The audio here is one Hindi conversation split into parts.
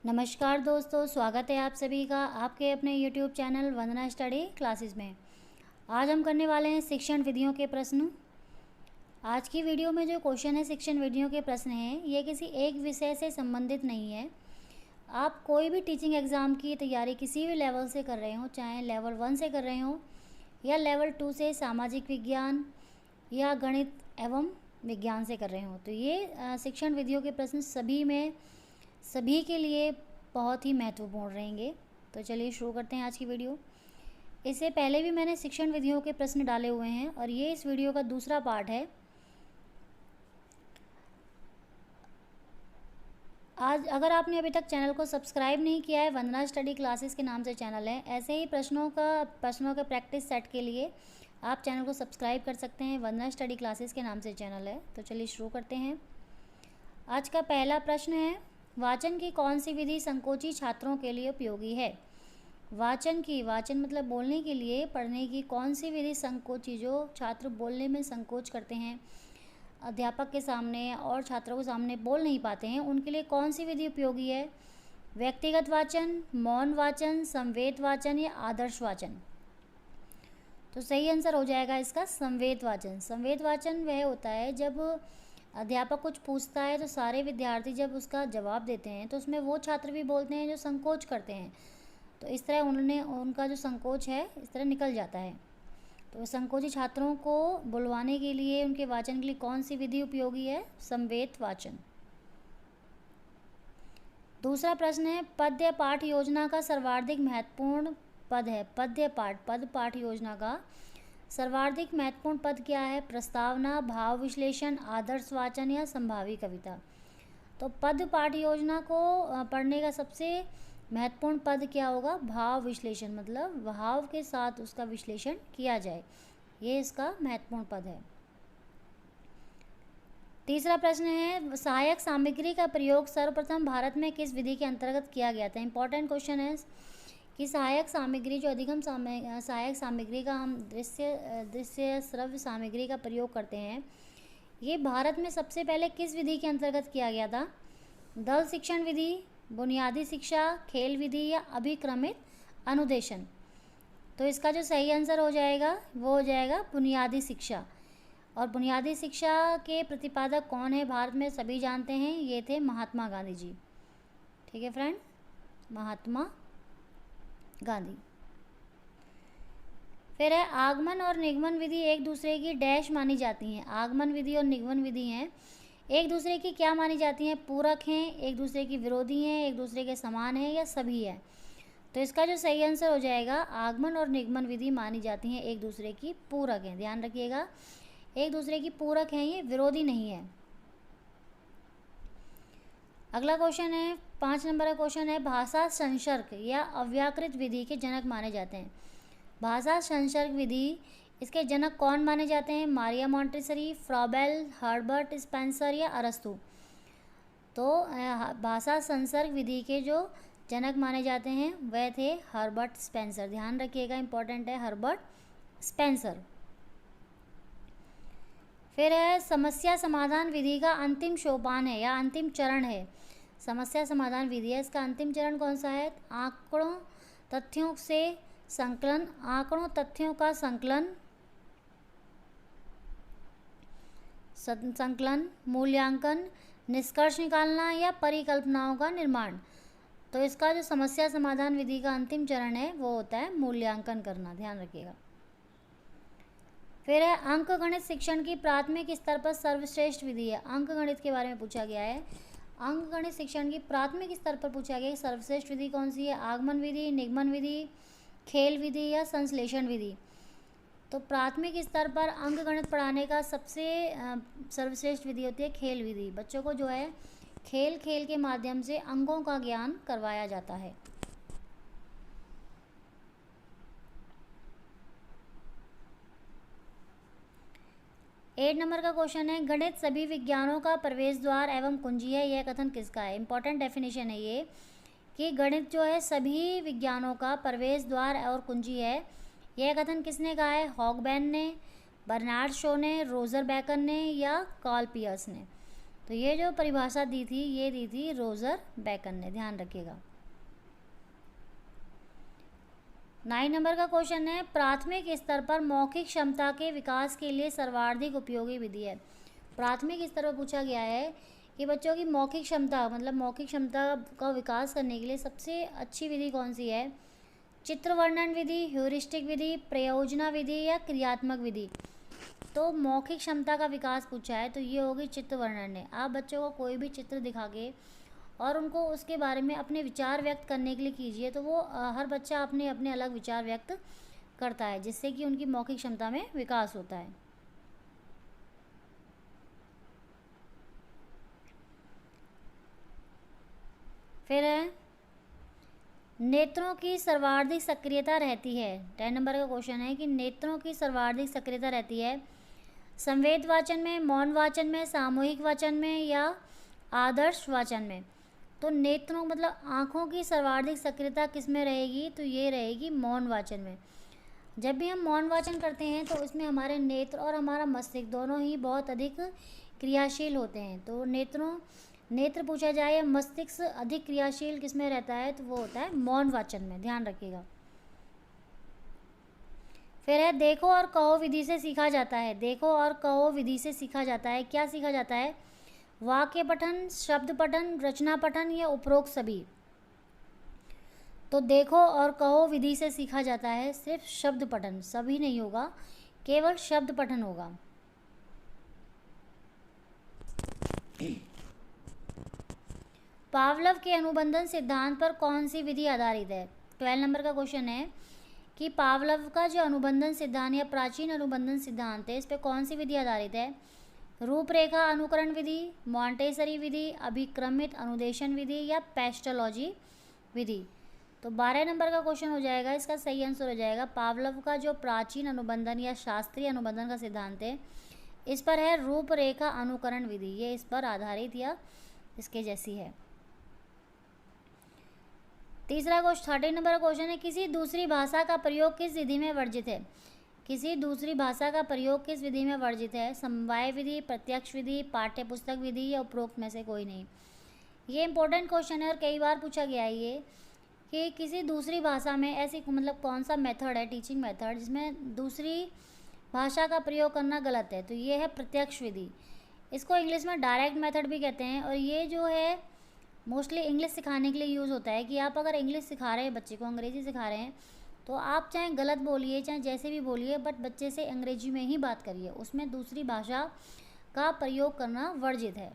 नमस्कार दोस्तों, स्वागत है आप सभी का आपके अपने YouTube चैनल वंदना स्टडी क्लासेस में। आज हम करने वाले हैं शिक्षण विधियों के प्रश्न। आज की वीडियो में जो क्वेश्चन है शिक्षण विधियों के प्रश्न हैं, ये किसी एक विषय से संबंधित नहीं है। आप कोई भी टीचिंग एग्ज़ाम की तैयारी किसी भी लेवल से कर रहे हो, चाहे लेवल 1 से कर रहे हो या लेवल 2 से सामाजिक विज्ञान या गणित एवं विज्ञान से कर रहे हो, तो ये शिक्षण विधियों के प्रश्न सभी के लिए बहुत ही महत्वपूर्ण रहेंगे। तो चलिए शुरू करते हैं आज की वीडियो। इससे पहले भी मैंने शिक्षण विधियों के प्रश्न डाले हुए हैं और ये इस वीडियो का दूसरा पार्ट है। आज अगर आपने अभी तक चैनल को सब्सक्राइब नहीं किया है, वंदना स्टडी क्लासेस के नाम से चैनल है। ऐसे ही प्रश्नों के प्रैक्टिस सेट के लिए आप चैनल को सब्सक्राइब कर सकते हैं। वंदना स्टडी क्लासेस के नाम से चैनल है। तो चलिए शुरू करते हैं। आज का पहला प्रश्न है, वाचन की कौन सी विधि संकोची छात्रों के लिए उपयोगी है? वाचन मतलब बोलने के लिए पढ़ने की कौन सी विधि संकोची, जो छात्र बोलने में संकोच करते हैं, अध्यापक के सामने और छात्रों के सामने बोल नहीं पाते हैं, उनके लिए कौन सी विधि उपयोगी है? व्यक्तिगत वाचन, मौन वाचन, संवेद वाचन या आदर्श वाचन? तो सही आंसर हो जाएगा इसका संवेद वाचन। संवेद वाचन वह होता है जब अध्यापक कुछ पूछता है तो सारे विद्यार्थी जब उसका जवाब देते हैं तो उसमें वो छात्र भी बोलते हैं जो संकोच करते हैं, तो इस तरह उनका जो संकोच है इस तरह निकल जाता है। तो संकोची छात्रों को बुलवाने के लिए, उनके वाचन के लिए कौन सी विधि उपयोगी है? संवेद वाचन। दूसरा प्रश्न है, पद्य पाठ योजना का सर्वाधिक महत्वपूर्ण पद है। पद पाठ योजना का सर्वाधिक महत्वपूर्ण पद क्या है? प्रस्तावना, भाव विश्लेषण, आदर्श वाचन या संभावी कविता? तो पद पाठ योजना को पढ़ने का सबसे महत्वपूर्ण पद क्या होगा? भाव विश्लेषण, मतलब भाव के साथ उसका विश्लेषण किया जाए, ये इसका महत्वपूर्ण पद है। तीसरा प्रश्न है, सहायक सामग्री का प्रयोग सर्वप्रथम भारत में किस विधि के अंतर्गत किया गया था? इंपॉर्टेंट क्वेश्चन है कि सहायक सामग्री, जो अधिगम सहायक सामग्री का हम दृश्य श्रव्य सामग्री का प्रयोग करते हैं, ये भारत में सबसे पहले किस विधि के अंतर्गत किया गया था? दल शिक्षण विधि, बुनियादी शिक्षा, खेल विधि या अभिक्रमित अनुदेशन? तो इसका जो सही आंसर हो जाएगा वो हो जाएगा बुनियादी शिक्षा। और बुनियादी शिक्षा के प्रतिपादक कौन है भारत में? सभी जानते हैं, ये थे महात्मा गांधी जी। ठीक है फ्रेंड, महात्मा गांधी। फिर है, आगमन और निगमन विधि एक दूसरे की डैश मानी जाती हैं। आगमन विधि और निगमन विधि हैं, एक दूसरे की क्या मानी जाती हैं? पूरक हैं, एक दूसरे की विरोधी हैं, एक दूसरे के समान हैं या सभी है? तो इसका जो सही आंसर हो जाएगा, आगमन और निगमन विधि मानी जाती हैं एक दूसरे की पूरक हैं। ध्यान रखिएगा, एक दूसरे की पूरक हैं, ये विरोधी नहीं है। अगला क्वेश्चन है, 5 नंबर का क्वेश्चन है, भाषा संसर्ग या अव्याकृत विधि के जनक माने जाते हैं। भाषा संसर्ग विधि, इसके जनक कौन माने जाते हैं? Maria Montessori, Froebel, Herbert Spencer या अरस्तु? तो भाषा संसर्ग विधि के जो जनक माने जाते हैं वह थे हर्बर्ट स्पेंसर। ध्यान रखिएगा, इंपॉर्टेंट है, हर्बर्ट स्पेंसर। फिर है, समस्या समाधान विधि का अंतिम सोपान है या अंतिम चरण है। समस्या समाधान विधि है, इसका अंतिम चरण कौन सा है? आंकड़ों तथ्यों से संकलन, आंकड़ों तथ्यों का संकलन, मूल्यांकन, निष्कर्ष निकालना या परिकल्पनाओं का निर्माण? तो इसका जो समस्या समाधान विधि का अंतिम चरण है वो होता है मूल्यांकन करना। ध्यान रखिएगा। फिर है, अंकगणित शिक्षण की प्राथमिक स्तर पर सर्वश्रेष्ठ विधि है। अंकगणित के बारे में पूछा गया है। अंकगणित शिक्षण की प्राथमिक स्तर पर पूछा गया है, सर्वश्रेष्ठ विधि कौन सी है? आगमन विधि, निगमन विधि, खेल विधि या संश्लेषण विधि? तो प्राथमिक स्तर पर अंकगणित पढ़ाने का सबसे सर्वश्रेष्ठ विधि होती है खेल विधि। बच्चों को जो है खेल के माध्यम से अंकों का ज्ञान करवाया जाता है। एट नंबर का क्वेश्चन है, गणित सभी विज्ञानों का प्रवेश द्वार एवं कुंजी है, यह कथन किसका है? इंपॉर्टेंट डेफिनेशन है ये कि गणित जो है सभी विज्ञानों का प्रवेश द्वार और कुंजी है, यह कथन किसने कहा है? हॉगबैन ने, बर्नार्ड शो ने, रोजर बैकन ने या कार्ल पियर्स ने? तो ये जो परिभाषा दी थी ये दी थी रोजर बेकन ने, ध्यान रखिएगा। 9 नंबर का क्वेश्चन है, प्राथमिक स्तर पर मौखिक क्षमता के विकास के लिए सर्वाधिक उपयोगी विधि है। प्राथमिक स्तर पर पूछा गया है कि बच्चों की मौखिक क्षमता मतलब मौखिक क्षमता का विकास करने के लिए सबसे अच्छी विधि कौन सी है? चित्र वर्णन विधि, ह्यूरिस्टिक विधि, प्रयोजना विधि या क्रियात्मक विधि। तो मौखिक क्षमता का विकास पूछा है तो ये होगी चित्र वर्णन ने। आप बच्चों को कोई भी चित्र दिखा के और उनको उसके बारे में अपने विचार व्यक्त करने के लिए कीजिए तो वो हर बच्चा अपने अपने अलग विचार व्यक्त करता है, जिससे कि उनकी मौखिक क्षमता में विकास होता है। फिर है, नेत्रों की सर्वाधिक सक्रियता रहती है। 10 नंबर का क्वेश्चन है कि नेत्रों की सर्वाधिक सक्रियता रहती है संवेद वाचन में, मौन वाचन में, सामूहिक वाचन में या आदर्श वाचन में। तो नेत्रों मतलब आँखों की सर्वाधिक सक्रियता किस में रहेगी? तो ये रहेगी मौन वाचन में। जब भी हम मौन वाचन करते हैं तो इसमें हमारे नेत्र और हमारा मस्तिष्क दोनों ही बहुत अधिक क्रियाशील होते हैं। तो नेत्र पूछा जाए या मस्तिष्क अधिक क्रियाशील किस में रहता है? तो वो होता है मौन वाचन में, ध्यान रखिएगा। फिर है, देखो और कहो विधि से सीखा जाता है। देखो और कहो विधि से सीखा जाता है। क्या सीखा जाता है? वाक्य पठन, शब्द पठन, रचना पठन या उपरोक्त सभी। तो देखो और कहो विधि से सीखा जाता है सिर्फ शब्द पठन, सभी नहीं होगा, केवल शब्द पठन होगा। पावलव के अनुबंधन सिद्धांत पर कौन सी विधि आधारित है? 12 नंबर का क्वेश्चन है कि पावलव का जो अनुबंधन सिद्धांत या प्राचीन अनुबंधन सिद्धांत है इस पर कौन सी विधि आधारित है? रूपरेखा अनुकरण विधि, मॉन्टेसरी विधि, अभिक्रमित अनुदेशन विधि या पेस्टोलॉजी विधि। तो 12 नंबर का क्वेश्चन हो जाएगा, इसका सही आंसर हो जाएगा पावलव का जो प्राचीन अनुबंधन या शास्त्रीय अनुबंधन का सिद्धांत है इस पर है रूपरेखा अनुकरण विधि, ये इस पर आधारित या इसके जैसी है। तीसरा क्वेश्चन 13 नंबर का क्वेश्चन है, किसी दूसरी भाषा का प्रयोग किस विधि में वर्जित है? किसी दूसरी भाषा का प्रयोग किस विधि में वर्जित है? समवाय विधि, प्रत्यक्ष विधि, पाठ्य पुस्तक विधि या उपरोक्त में से कोई नहीं। ये इंपॉर्टेंट क्वेश्चन है और कई बार पूछा गया है ये कि किसी दूसरी भाषा में ऐसी मतलब कौन सा मेथड है, टीचिंग मेथड, जिसमें दूसरी भाषा का प्रयोग करना गलत है? तो ये है प्रत्यक्ष विधि। इसको इंग्लिश में डायरेक्ट मेथड भी कहते हैं और ये जो है मोस्टली इंग्लिश सिखाने के लिए यूज़ होता है कि आप अगर इंग्लिश सिखा रहे हैं बच्चे को, अंग्रेज़ी सिखा रहे हैं तो आप चाहे गलत बोलिए चाहे जैसे भी बोलिए बट बच्चे से अंग्रेजी में ही बात करिए, उसमें दूसरी भाषा का प्रयोग करना वर्जित है।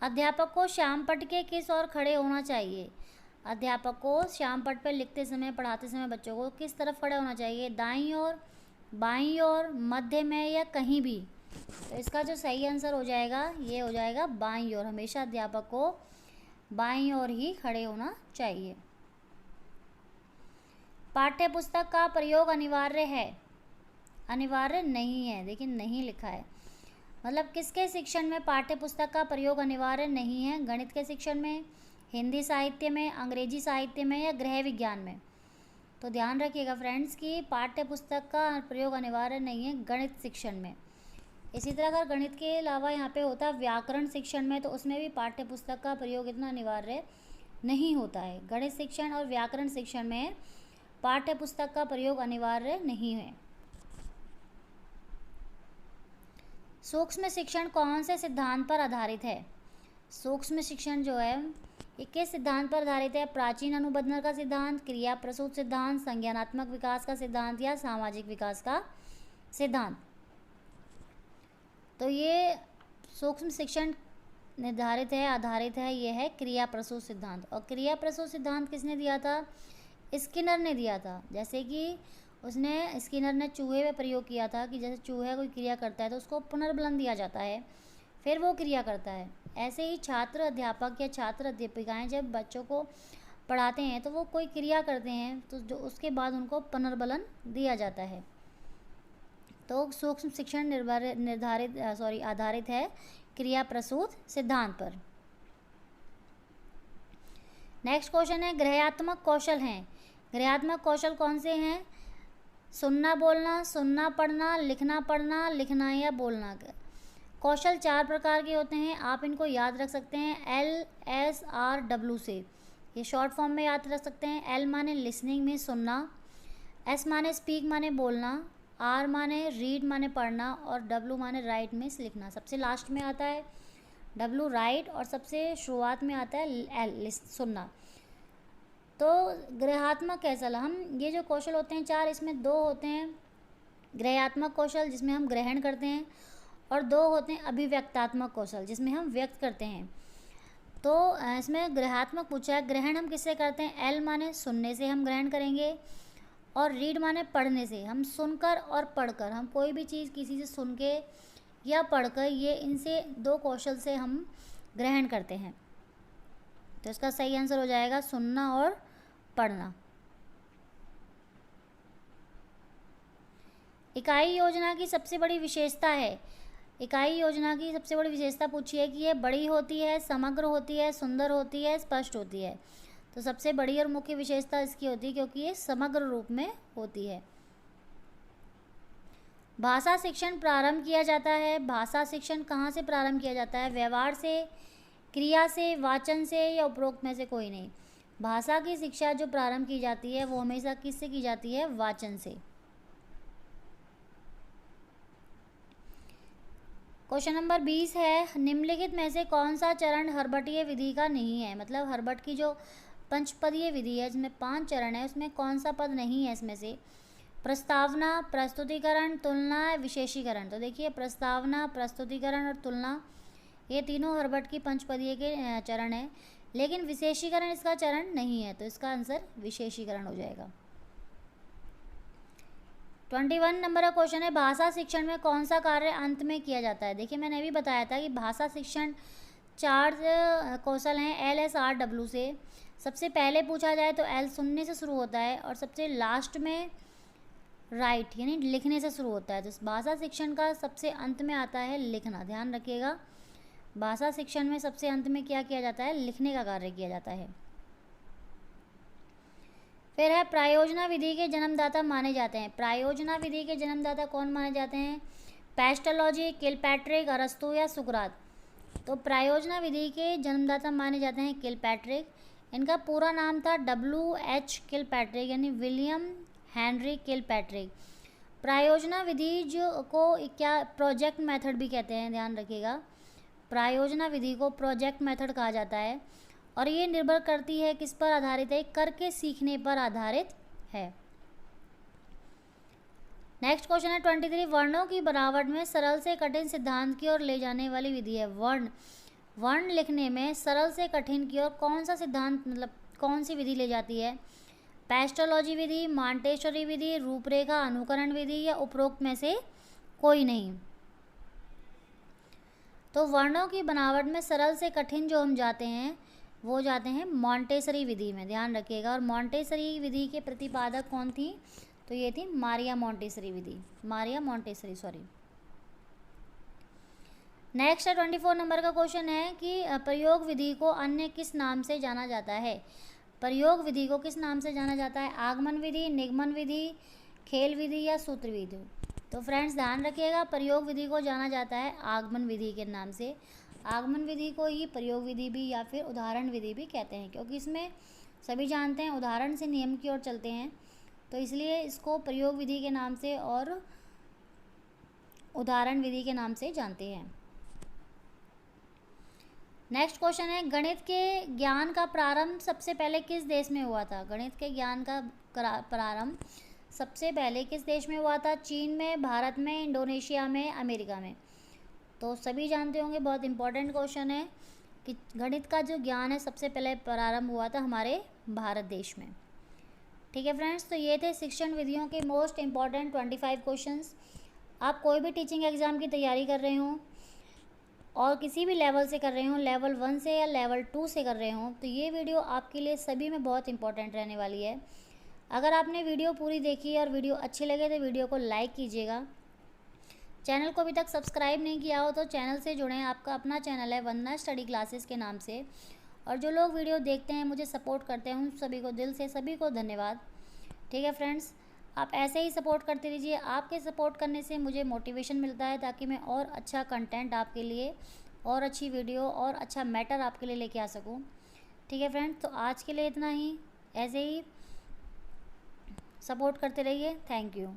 अध्यापक को श्याम पट्ट के किस ओर खड़े होना चाहिए? अध्यापक को श्याम पट्ट पर लिखते समय, पढ़ाते समय बच्चों को किस तरफ खड़े होना चाहिए? दाईं ओर, बाईं ओर, मध्य में या कहीं भी? तो इसका जो सही आंसर हो जाएगा ये हो जाएगा बाईं ओर। हमेशा अध्यापक को बाईं ओर ही खड़े होना चाहिए। पाठ्य पुस्तक का प्रयोग अनिवार्य है? अनिवार्य नहीं है, देखिए नहीं लिखा है। मतलब किसके शिक्षण में पाठ्य पुस्तक का प्रयोग अनिवार्य नहीं है? गणित के शिक्षण में, हिंदी साहित्य में, अंग्रेजी साहित्य में या गृह विज्ञान में? तो ध्यान रखिएगा फ्रेंड्स कि पाठ्य पुस्तक का प्रयोग अनिवार्य नहीं है गणित शिक्षण में। इसी तरह अगर गणित के अलावा यहाँ पे होता है व्याकरण शिक्षण में तो उसमें भी पाठ्य पुस्तक का प्रयोग इतना अनिवार्य नहीं होता है। गणित शिक्षण और व्याकरण शिक्षण में पाठ्य पुस्तक का प्रयोग अनिवार्य नहीं है। सूक्ष्म शिक्षण कौन से सिद्धांत पर आधारित है? सूक्ष्म शिक्षण जो है ये किस सिद्धांत पर आधारित है? प्राचीन अनुबंधन का सिद्धांत, क्रिया प्रसूत सिद्धांत, संज्ञानात्मक विकास का सिद्धांत या सामाजिक विकास का सिद्धांत? तो ये सूक्ष्म शिक्षण आधारित है ये है क्रिया प्रसूत सिद्धांत। और क्रिया प्रसूत सिद्धांत किसने दिया था? स्किनर ने दिया था। जैसे कि स्किनर ने चूहे में प्रयोग किया था कि जैसे चूहे कोई क्रिया करता है तो उसको पुनर्बलन दिया जाता है, फिर वो क्रिया करता है। ऐसे ही छात्र अध्यापक या छात्र अध्यापिकाएं जब बच्चों को पढ़ाते हैं तो वो कोई क्रिया करते हैं तो जो उसके बाद उनको पुनर्बलन दिया जाता है। तो सूक्ष्म शिक्षण आधारित है क्रिया प्रसूत सिद्धांत पर। नेक्स्ट क्वेश्चन है, ग्रहयात्मक कौशल हैं। ग्रहयात्मक कौशल कौन से हैं? सुनना बोलना, सुनना पढ़ना, लिखना पढ़ना, लिखना या बोलना। कौशल 4 प्रकार के होते हैं, आप इनको याद रख सकते हैं LSRW से, ये शॉर्ट फॉर्म में याद रख सकते हैं। L माने लिसनिंग में सुनना, S माने स्पीक माने बोलना, R माने रीड माने पढ़ना और W माने राइट में लिखना। सबसे लास्ट में आता है W राइट और सबसे शुरुआत में आता है L सुनना। तो ग्रहात्मक कौशल, हम ये जो कौशल होते हैं 4, इसमें 2 होते हैं ग्रहात्मक कौशल जिसमें हम ग्रहण करते हैं और 2 होते हैं अभिव्यक्तात्मक कौशल जिसमें हम व्यक्त करते हैं। तो इसमें ग्रहात्मक पूछा है, ग्रहण हम किससे करते हैं? L माने सुनने से हम ग्रहण करेंगे और रीड माने पढ़ने से। हम सुनकर और पढ़कर, हम कोई भी चीज़ किसी से सुन के या पढ़कर, ये इनसे 2 कौशल से हम ग्रहण करते हैं। तो इसका सही आंसर हो जाएगा सुनना और पढ़ना। इकाई योजना की सबसे बड़ी विशेषता है, इकाई योजना की सबसे बड़ी विशेषता पूछी है कि ये बड़ी होती है, समग्र होती है, सुंदर होती है, स्पष्ट होती है। तो सबसे बड़ी और मुख्य विशेषता इसकी होती है क्योंकि ये समग्र रूप में होती है। भाषा शिक्षण प्रारंभ किया जाता है, भाषा शिक्षण कहाँ से प्रारंभ किया जाता है? व्यवहार से, क्रिया से, वाचन से या उपरोक्त में से कोई नहीं। भाषा की शिक्षा जो प्रारंभ की जाती है वो हमेशा किससे की जाती है? वाचन से। क्वेश्चन नंबर 20 है, निम्नलिखित में से कौन सा चरण हर्बटीय विधि का नहीं है? मतलब हर्बट की जो पंचपदीय विधि है जिसमें 5 चरण है उसमें कौन सा पद नहीं है इसमें से? प्रस्तावना, प्रस्तुतिकरण, तुलना, विशेषीकरण। तो देखिए प्रस्तावना, प्रस्तुतिकरण और तुलना ये तीनों हर्बट की पंचपदीय के चरण है, लेकिन विशेषीकरण इसका चरण नहीं है, तो इसका आंसर विशेषीकरण हो जाएगा। 21 नंबर का क्वेश्चन है, भाषा शिक्षण में कौन सा कार्य अंत में किया जाता है? देखिए मैंने अभी बताया था कि भाषा शिक्षण 4 कौशल हैं LSRW से। सबसे पहले पूछा जाए तो L सुनने से शुरू होता है और सबसे लास्ट में राइट यानी लिखने से शुरू होता है। तो भाषा शिक्षण का सबसे अंत में आता है लिखना, ध्यान रखिएगा। भाषा शिक्षण में सबसे अंत में क्या किया जाता है? लिखने का कार्य किया जाता है। फिर है प्रायोजना विधि के जन्मदाता माने जाते हैं। प्रायोजना विधि के जन्मदाता कौन माने जाते हैं? पेस्टोलॉजी, किलपैट्रिक, अरस्तु या सुकरात। तो प्रायोजना विधि के जन्मदाता माने जाते हैं किलपैट्रिक। इनका पूरा नाम था WH किलपैट्रिक यानी विलियम हेनरी किलपैट्रिक। प्रायोजना विधि जो को क्या प्रोजेक्ट मेथड भी कहते हैं, ध्यान रखिएगा। प्रायोजना विधि को प्रोजेक्ट मेथड कहा जाता है और ये निर्भर करती है किस पर आधारित है? करके सीखने पर आधारित है। नेक्स्ट क्वेश्चन है 23, वर्णों की बनावट में सरल से कठिन सिद्धांत की ओर ले जाने वाली विधि है। वर्ण लिखने में सरल से कठिन की ओर कौन सा सिद्धांत मतलब कौन सी विधि ले जाती है? पेस्टोलॉजी विधि, मॉन्टेसरी विधि, रूपरेखा अनुकरण विधि या उपरोक्त में से कोई नहीं। तो वर्णों की बनावट में सरल से कठिन जो हम जाते हैं वो जाते हैं मॉन्टेसरी विधि में, ध्यान रखिएगा। और मॉन्टेसरी विधि के प्रतिपादक कौन थी? तो ये थी मारिया मॉन्टेसरी विधि, मारिया मॉन्टेसरी सॉरी। नेक्स्ट है 24 नंबर का क्वेश्चन है कि प्रयोग विधि को अन्य किस नाम से जाना जाता है? प्रयोग विधि को किस नाम से जाना जाता है? आगमन विधि, निगमन विधि, खेल विधि या सूत्र विधि। तो फ्रेंड्स ध्यान रखिएगा, प्रयोग विधि को जाना जाता है आगमन विधि के नाम से। आगमन विधि को ही प्रयोग विधि भी या फिर उदाहरण विधि भी कहते हैं, क्योंकि इसमें सभी जानते हैं उदाहरण से नियम की ओर चलते हैं, तो इसलिए इसको प्रयोग विधि के नाम से और उदाहरण विधि के नाम से जानते हैं। नेक्स्ट क्वेश्चन है, गणित के ज्ञान का प्रारंभ सबसे पहले किस देश में हुआ था? गणित के ज्ञान का प्रारंभ सबसे पहले किस देश में हुआ था? चीन में, भारत में, इंडोनेशिया में, अमेरिका में। तो सभी जानते होंगे, बहुत इंपॉर्टेंट क्वेश्चन है कि गणित का जो ज्ञान है सबसे पहले प्रारंभ हुआ था हमारे भारत देश में। ठीक है फ्रेंड्स, तो ये थे शिक्षण विधियों के मोस्ट इम्पॉर्टेंट 25 क्वेश्चंस। आप कोई भी टीचिंग एग्ज़ाम की तैयारी कर रहे हों और किसी भी लेवल से कर रहे हों, लेवल 1 से या लेवल 2 से कर रहे हों, तो ये वीडियो आपके लिए सभी में बहुत इंपॉर्टेंट रहने वाली है। अगर आपने वीडियो पूरी देखी और वीडियो अच्छी लगे तो वीडियो को लाइक कीजिएगा। चैनल को अभी तक सब्सक्राइब नहीं किया हो तो चैनल से जुड़ें, आपका अपना चैनल है वंदना स्टडी क्लासेस के नाम से। और जो लोग वीडियो देखते हैं, मुझे सपोर्ट करते हैं, उन सभी को दिल से सभी को धन्यवाद। ठीक है फ्रेंड्स, आप ऐसे ही सपोर्ट करते रहिए। आपके सपोर्ट करने से मुझे मोटिवेशन मिलता है ताकि मैं और अच्छा कंटेंट आपके लिए, और अच्छी वीडियो और अच्छा मैटर आपके लिए लेके आ सकूं। ठीक है फ्रेंड्स, तो आज के लिए इतना ही। ऐसे ही सपोर्ट करते रहिए। Thank you.